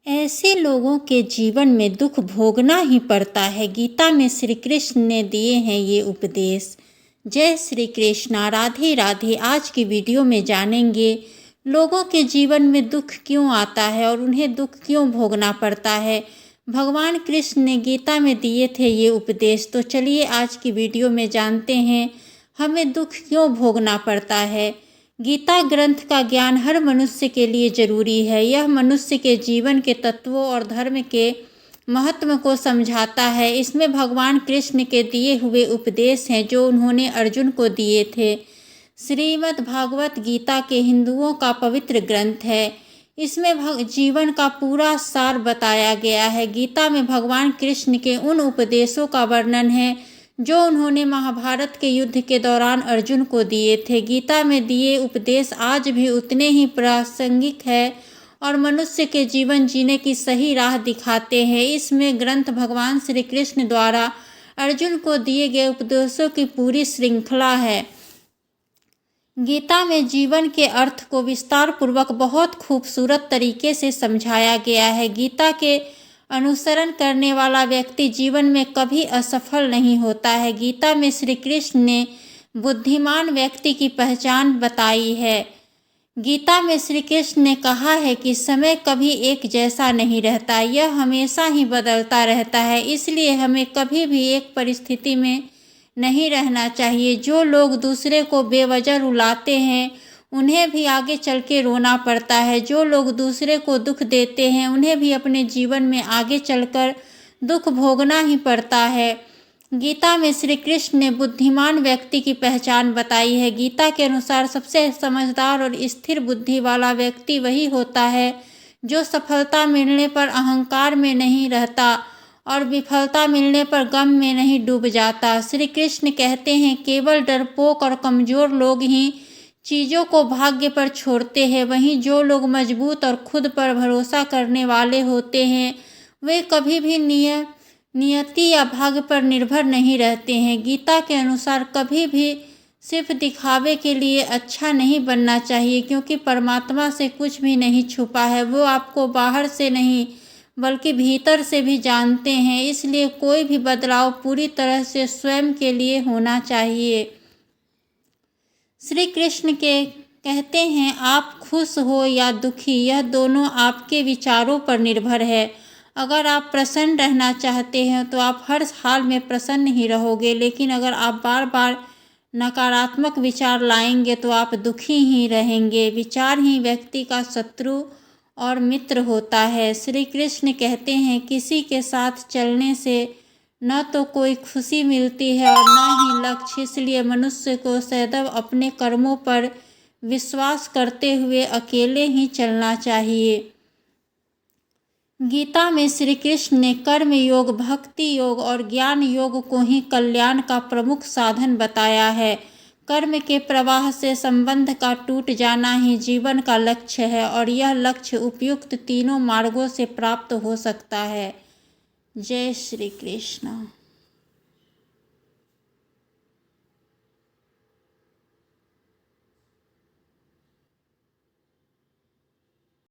ऐसे लोगों के जीवन में दुख भोगना ही पड़ता है। गीता में श्री कृष्ण ने दिए हैं ये उपदेश। जय श्री कृष्णा, राधे राधे। आज की वीडियो में जानेंगे लोगों के जीवन में दुख क्यों आता है और उन्हें दुख क्यों भोगना पड़ता है। भगवान कृष्ण ने गीता में दिए थे ये उपदेश। तो चलिए आज की वीडियो में जानते हैं हमें दुख क्यों भोगना पड़ता है। गीता ग्रंथ का ज्ञान हर मनुष्य के लिए जरूरी है। यह मनुष्य के जीवन के तत्वों और धर्म के महत्व को समझाता है। इसमें भगवान कृष्ण के दिए हुए उपदेश हैं जो उन्होंने अर्जुन को दिए थे। श्रीमद् भागवत गीता के हिंदुओं का पवित्र ग्रंथ है। इसमें जीवन का पूरा सार बताया गया है। गीता में भगवान कृष्ण के उन उपदेशों का वर्णन है जो उन्होंने महाभारत के युद्ध के दौरान अर्जुन को दिए थे। गीता में दिए उपदेश आज भी उतने ही प्रासंगिक है और मनुष्य के जीवन जीने की सही राह दिखाते हैं। इसमें ग्रंथ भगवान श्री कृष्ण द्वारा अर्जुन को दिए गए उपदेशों की पूरी श्रृंखला है। गीता में जीवन के अर्थ को विस्तार पूर्वक बहुत खूबसूरत तरीके से समझाया गया है। गीता के अनुसरण करने वाला व्यक्ति जीवन में कभी असफल नहीं होता है। गीता में श्री कृष्ण ने बुद्धिमान व्यक्ति की पहचान बताई है। गीता में श्री कृष्ण ने कहा है कि समय कभी एक जैसा नहीं रहता, यह हमेशा ही बदलता रहता है। इसलिए हमें कभी भी एक परिस्थिति में नहीं रहना चाहिए। जो लोग दूसरे को बेवजह रुलाते हैं उन्हें भी आगे चल के रोना पड़ता है। जो लोग दूसरे को दुख देते हैं उन्हें भी अपने जीवन में आगे चलकर दुख भोगना ही पड़ता है। गीता में श्री कृष्ण ने बुद्धिमान व्यक्ति की पहचान बताई है। गीता के अनुसार सबसे समझदार और स्थिर बुद्धि वाला व्यक्ति वही होता है जो सफलता मिलने पर अहंकार में नहीं रहता और विफलता मिलने पर गम में नहीं डूब जाता। श्री कृष्ण कहते हैं केवल डरपोक और कमज़ोर लोग ही चीज़ों को भाग्य पर छोड़ते हैं। वहीं जो लोग मजबूत और खुद पर भरोसा करने वाले होते हैं वे कभी भी नियति या भाग्य पर निर्भर नहीं रहते हैं। गीता के अनुसार कभी भी सिर्फ दिखावे के लिए अच्छा नहीं बनना चाहिए, क्योंकि परमात्मा से कुछ भी नहीं छुपा है। वो आपको बाहर से नहीं बल्कि भीतर से भी जानते हैं। इसलिए कोई भी बदलाव पूरी तरह से स्वयं के लिए होना चाहिए। श्री कृष्ण के कहते हैं आप खुश हो या दुखी यह दोनों आपके विचारों पर निर्भर है। अगर आप प्रसन्न रहना चाहते हैं तो आप हर हाल में प्रसन्न ही रहोगे, लेकिन अगर आप बार बार नकारात्मक विचार लाएंगे तो आप दुखी ही रहेंगे। विचार ही व्यक्ति का शत्रु और मित्र होता है। श्री कृष्ण कहते हैं किसी के साथ चलने से न तो कोई खुशी मिलती है और न ही लक्ष्य। इसलिए मनुष्य को सदैव अपने कर्मों पर विश्वास करते हुए अकेले ही चलना चाहिए। गीता में श्री कृष्ण ने कर्म योग, भक्ति योग और ज्ञान योग को ही कल्याण का प्रमुख साधन बताया है। कर्म के प्रवाह से संबंध का टूट जाना ही जीवन का लक्ष्य है और यह लक्ष्य उपयुक्त तीनों मार्गों से प्राप्त हो सकता है। जय श्री कृष्ण।